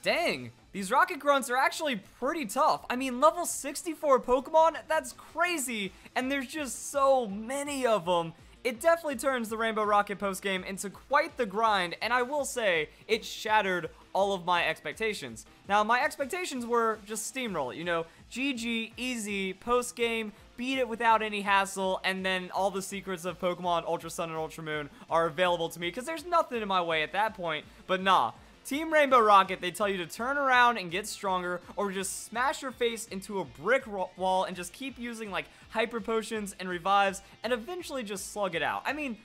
Dang, these Rocket Grunts are actually pretty tough. I mean, level 64 Pokemon, that's crazy, and there's just so many of them. It definitely turns the Rainbow Rocket postgame into quite the grind, and I will say, it shattered all of my expectations. Now, my expectations were just steamroll it, you know, GG, easy, postgame, beat it without any hassle, and then all the secrets of Pokemon Ultrasun and Ultramoon are available to me, because there's nothing in my way at that point, but nah. Team Rainbow Rocket, they tell you to turn around and get stronger, or just smash your face into a brick wall and just keep using like hyper potions and revives, and eventually just slug it out. I mean,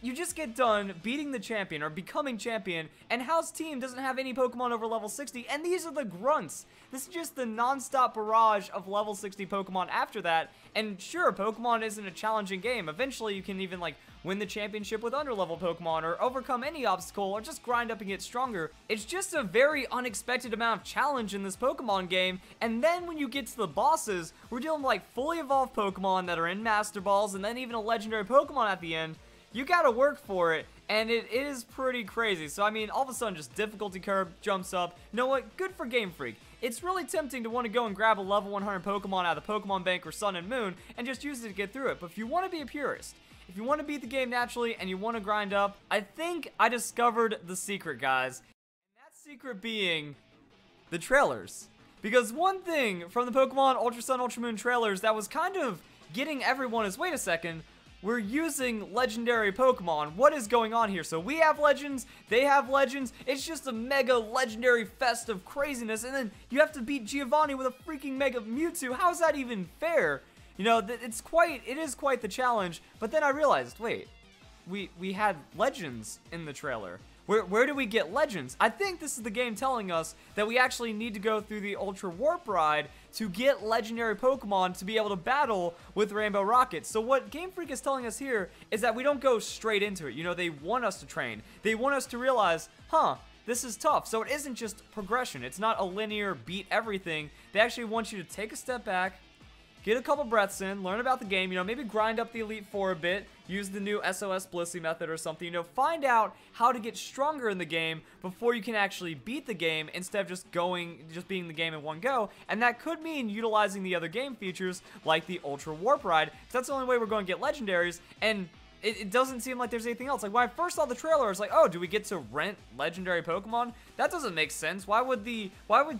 you just get done beating the champion or becoming champion, and Hal's team doesn't have any Pokemon over level 60, and these are the grunts. This is just the non-stop barrage of level 60 Pokemon after that, and sure, Pokemon isn't a challenging game. Eventually, you can even like win the championship with underlevel Pokemon, or overcome any obstacle, or just grind up and get stronger. It's just a very unexpected amount of challenge in this Pokemon game, and then when you get to the bosses, we're dealing with like fully evolved Pokemon that are in Master Balls, and then even a legendary Pokemon at the end. You gotta work for it, and it is pretty crazy. So I mean, all of a sudden, just difficulty curve jumps up. You know what? Good for Game Freak. It's really tempting to want to go and grab a level 100 Pokemon out of the Pokemon Bank or Sun and Moon and just use it to get through it. But if you want to be a purist, if you want to beat the game naturally and you want to grind up, I think I discovered the secret, guys. And that secret being the trailers. Because one thing from the Pokemon Ultrasun Ultramoon trailers that was kind of getting everyone is, wait a second, we're using legendary Pokemon. What is going on here? So we have legends, they have legends. It's just a mega legendary fest of craziness, and then you have to beat Giovanni with a freaking mega Mewtwo. How is that even fair? You know, it is quite the challenge. But then I realized, wait, we had legends in the trailer. Where do we get legends? I think this is the game telling us that we actually need to go through the Ultra Warp Ride to get legendary Pokemon to be able to battle with Rainbow Rocket. So what Game Freak is telling us here is that we don't go straight into it. You know, they want us to train. They want us to realize, huh, this is tough. So it isn't just progression. It's not a linear beat everything. They actually want you to take a step back, get a couple breaths in, learn about the game, you know, maybe grind up the Elite Four a bit, use the new SOS Blissey method or something, you know, find out how to get stronger in the game before you can actually beat the game instead of just beating the game in one go. And that could mean utilizing the other game features like the Ultra Warp Ride, because that's the only way we're going to get legendaries, and it doesn't seem like there's anything else. Like, when I first saw the trailer, I was like, oh, do we get to rent legendary Pokemon? That doesn't make sense. Why would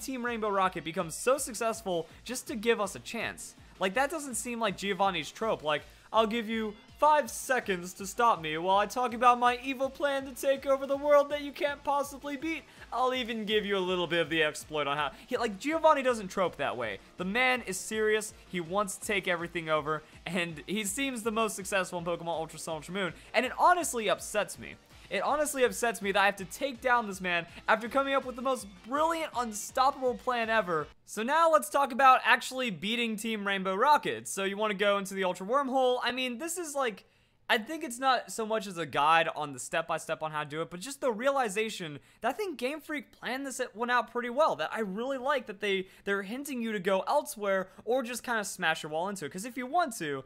Team Rainbow Rocket become so successful just to give us a chance? Like, that doesn't seem like Giovanni's trope. Like, I'll give you 5 seconds to stop me while I talk about my evil plan to take over the world that you can't possibly beat. I'll even give you a little bit of the exploit on how... like, Giovanni doesn't trope that way. The man is serious. He wants to take everything over, and he seems the most successful in Pokemon Ultra Sun, Ultra Moon, and it honestly upsets me. It honestly upsets me that I have to take down this man after coming up with the most brilliant, unstoppable plan ever. So now let's talk about actually beating Team Rainbow Rocket. So you want to go into the Ultra Wormhole. I mean, this is like... I think it's not so much as a guide on the step-by-step on how to do it, but just the realization that I think Game Freak planned this one out pretty well. That I really like that they're hinting you to go elsewhere or just kind of smash your wall into it. Because if you want to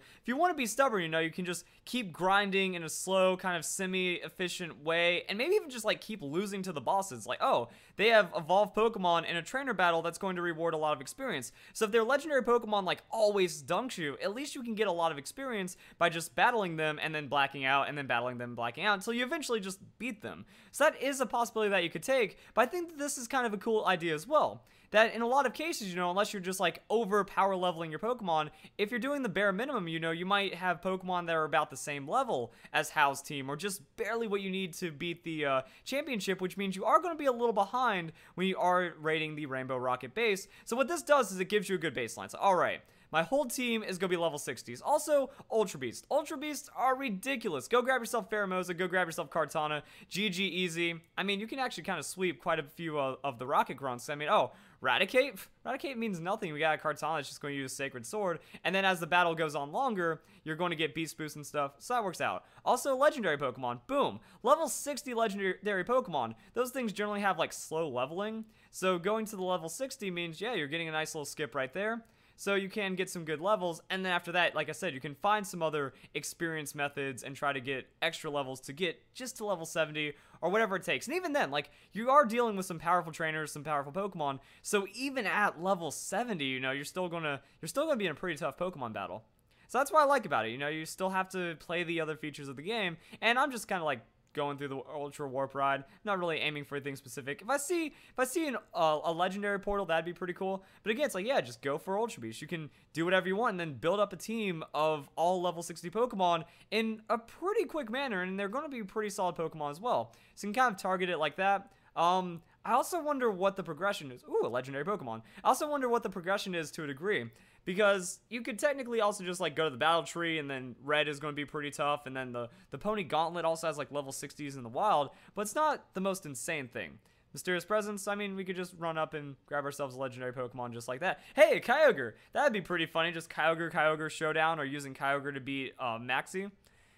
be stubborn, you know, you can just keep grinding in a slow, kind of semi-efficient way, and maybe even just like keep losing to the bosses. Like, oh, they have evolved Pokemon in a trainer battle that's going to reward a lot of experience. So if their legendary Pokemon like always dunks you, at least you can get a lot of experience by just battling them and then blacking out, and then battling them, blacking out, until you eventually just beat them. So that is a possibility that you could take, but I think that this is kind of a cool idea as well. That in a lot of cases, you know, unless you're just like over power leveling your Pokemon, if you're doing the bare minimum, you know, you might have Pokemon that are about the same level as Hal's team, or just barely what you need to beat the championship, which means you are going to be a little behind when you are rating the Rainbow Rocket base. So what this does is it gives you a good baseline. So, alright. My whole team is going to be level 60s. Also, Ultra Beasts. Ultra Beasts are ridiculous. Go grab yourself Pheromosa. Go grab yourself Kartana. GG easy. I mean, you can actually kind of sweep quite a few of the Rocket Grunts. I mean, oh, Raticate? Raticate means nothing. We got a Kartana that's just going to use Sacred Sword. And then as the battle goes on longer, you're going to get Beast Boost and stuff. So that works out. Also, Legendary Pokemon. Boom. Level 60 Legendary Pokemon. Those things generally have, like, slow leveling. So going to the level 60 means, yeah, you're getting a nice little skip right there. so you can get some good levels, and then after that, like I said, you can find some other experience methods and try to get extra levels to get just to level 70 or whatever it takes. And even then, like, you are dealing with some powerful trainers, some powerful Pokemon, so even at level 70, you know, you're still gonna be in a pretty tough Pokemon battle. So that's what I like about it. You know, you still have to play the other features of the game, and I'm just kind of like going through the Ultra Warp Ride, not really aiming for anything specific. If I see a legendary portal, that'd be pretty cool. But again, it's like, yeah, just go for Ultra Beast. You can do whatever you want and then build up a team of all level 60 Pokemon in a pretty quick manner, and they're going to be pretty solid Pokemon as well. So you can kind of target it like that. I also wonder what the progression is. Ooh, a legendary Pokemon. I also wonder what the progression is to a degree, because you could technically also just like go to the battle tree, and then red is going to be pretty tough, and then the Pony Gauntlet also has like level 60s in the wild, but it's not the most insane thing. Mysterious Presence, I mean, we could just run up and grab ourselves a legendary Pokemon just like that. Hey, a Kyogre! That'd be pretty funny, just Kyogre showdown, or using Kyogre to beat Maxie.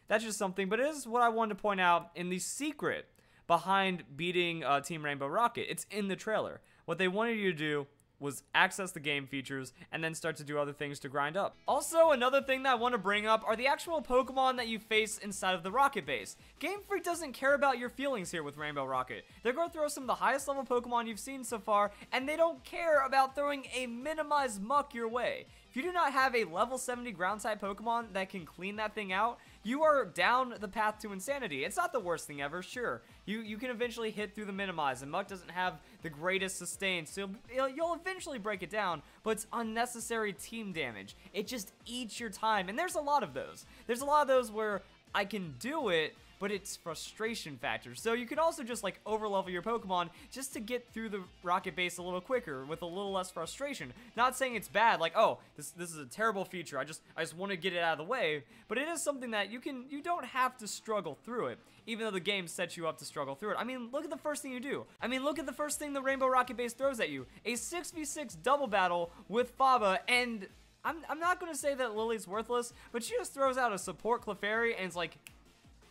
That's just something, but it is what I wanted to point out in the secret behind beating Team Rainbow Rocket. It's in the trailer. What they wanted you to do was access the game features and then start to do other things to grind up. Also, another thing that I want to bring up are the actual Pokemon that you face inside of the Rocket base. Game Freak doesn't care about your feelings here with Rainbow Rocket. They're going to throw some of the highest level Pokemon you've seen so far, and they don't care about throwing a minimized muck your way. If you do not have a level 70 ground type Pokemon that can clean that thing out, you are down the path to insanity. It's not the worst thing ever, sure. You can eventually hit through the minimize, and Muck doesn't have the greatest sustain, so you'll eventually break it down, but it's unnecessary team damage. It just eats your time, and there's a lot of those. There's a lot of those where I can do it, but it's frustration factor. So you can also just like overlevel your Pokemon just to get through the Rocket base a little quicker with a little less frustration. Not saying it's bad, like, oh, this is a terrible feature, I just want to get it out of the way, but it is something that you don't have to struggle through it, even though the game sets you up to struggle through it. I mean, look at the first thing you do. I mean, look at the first thing the Rainbow Rocket base throws at you. A 6v6 double battle with Faba, and I'm not going to say that Lily's worthless, but she just throws out a support Clefairy, and it's like,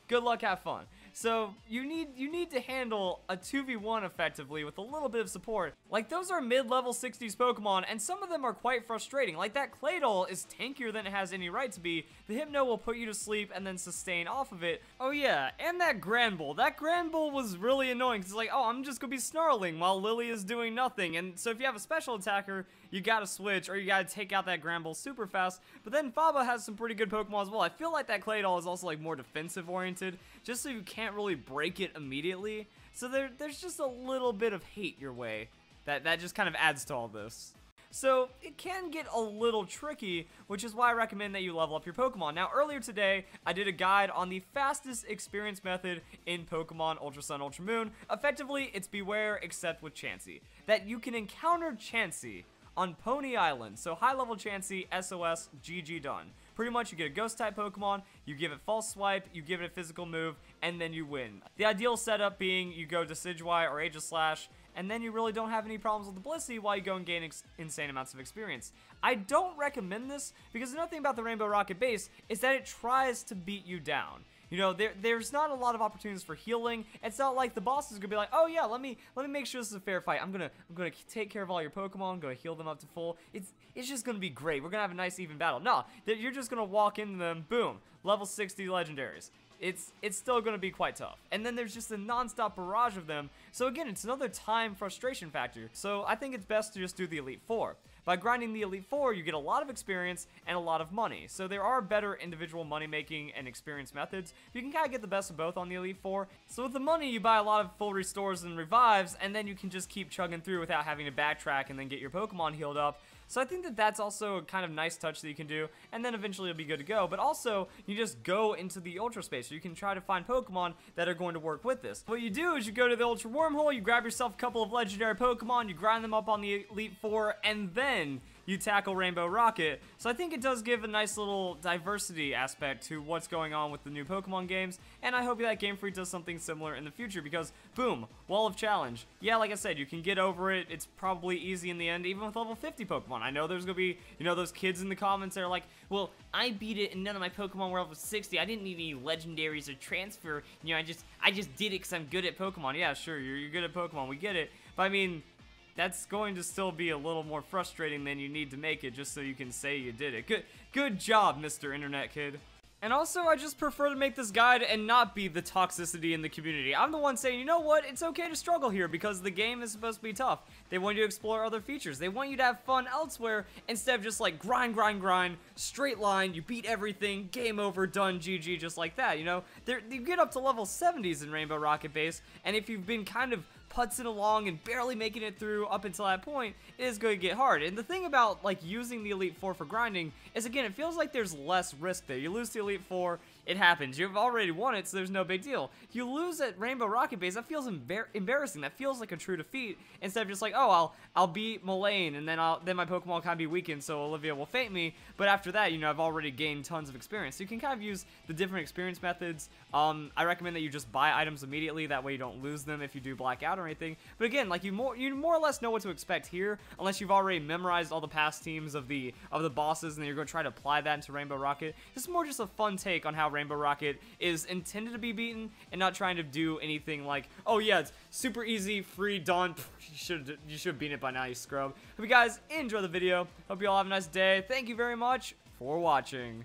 good luck, have fun. So you need to handle a 2v1 effectively with a little bit of support. Like, those are mid-level 60s Pokemon, and some of them are quite frustrating. Like, that Claydol is tankier than it has any right to be. The Hypno will put you to sleep and then sustain off of it. Oh yeah, and that Granbull. That Granbull was really annoying, because it's like, oh, I'm just gonna be snarling while Lily is doing nothing. And so if you have a special attacker, you gotta switch, or you gotta take out that Granbull super fast. But then Faba has some pretty good Pokemon as well. I feel like that Claydol is also like more defensive oriented, just so you can't really break it immediately. So there's just a little bit of hate your way that just kind of adds to all this. So it can get a little tricky, which is why I recommend that you level up your Pokemon. Now, earlier today, I did a guide on the fastest experience method in Pokemon Ultrasun, Ultramoon. Effectively, it's Beware except with Chansey. That you can encounter Chansey on Pony Island. So high level Chansey, SOS, GG done. Pretty much you get a ghost type Pokemon, you give it false swipe, you give it a physical move, and then you win. The ideal setup being you go Decidueye or Aegislash, and then you really don't have any problems with the Blissey while you go and gain insane amounts of experience. I don't recommend this because another thing about the Rainbow Rocket base is that it tries to beat you down. You know, there's not a lot of opportunities for healing. It's not like the boss is gonna be like, oh yeah, let me make sure this is a fair fight. I'm gonna take care of all your Pokemon, I'm gonna heal them up to full. It's just gonna be great. We're gonna have a nice even battle. No, you're just gonna walk into them, boom, level 60 legendaries. It's still going to be quite tough. And then there's just a non-stop barrage of them. So again, it's another time frustration factor. So I think it's best to just do the Elite Four. By grinding the Elite Four, you get a lot of experience and a lot of money. So there are better individual money making and experience methods. You can kind of get the best of both on the Elite Four. So with the money, you buy a lot of full restores and revives, and then you can just keep chugging through without having to backtrack and then get your Pokemon healed up. So I think that that's also a kind of nice touch that you can do, and then eventually you'll be good to go. But also, you just go into the Ultra Space, so you can try to find Pokemon that are going to work with this. What you do is you go to the Ultra Wormhole, you grab yourself a couple of legendary Pokemon, you grind them up on the Elite Four, and then you tackle Rainbow Rocket. So I think it does give a nice little diversity aspect to what's going on with the new Pokemon games, and I hope that Game Freak does something similar in the future, because boom, Wall of Challenge. Yeah, like I said, you can get over it. It's probably easy in the end, even with level 50 Pokemon. I know there's gonna be, you know, those kids in the comments that are like, well, I beat it and none of my Pokemon were level 60. I didn't need any legendaries or transfer. You know, I just did it because I'm good at Pokemon. Yeah, sure, you're good at Pokemon. We get it. But I mean, that's going to still be a little more frustrating than you need to make it just so you can say you did it. Good job, Mr. Internet Kid. And also, I just prefer to make this guide and not be the toxicity in the community. I'm the one saying, you know what, it's okay to struggle here because the game is supposed to be tough. They want you to explore other features. They want you to have fun elsewhere instead of just like grind, straight line, you beat everything, game over, done, GG, just like that, you know? You get up to level 70s in Rainbow Rocket Base, and if you've been kind of putzing along and barely making it through up until that point, it is going to get hard. And the thing about like using the Elite Four for grinding is, again, it feels like there's less risk there. You lose the Elite Four, it happens. You've already won it, so there's no big deal. You lose at Rainbow Rocket Base, that feels embarrassing. That feels like a true defeat instead of just like, oh, I'll beat Mullane and then my Pokemon will kind of be weakened, so Olivia will fate me. But after that, you know, I've already gained tons of experience. So you can kind of use the different experience methods. I recommend that you just buy items immediately. That way you don't lose them if you do black out or anything. But again, like you more or less know what to expect here, unless you've already memorized all the past teams of the bosses, and then you're going to try to apply that into Rainbow Rocket. This is more just a fun take on how Rainbow Rocket is intended to be beaten, and not trying to do anything like, oh yeah, it's super easy, free, done. You should have beaten it by now, you scrub. Hope you guys enjoy the video. Hope you all have a nice day. Thank you very much for watching.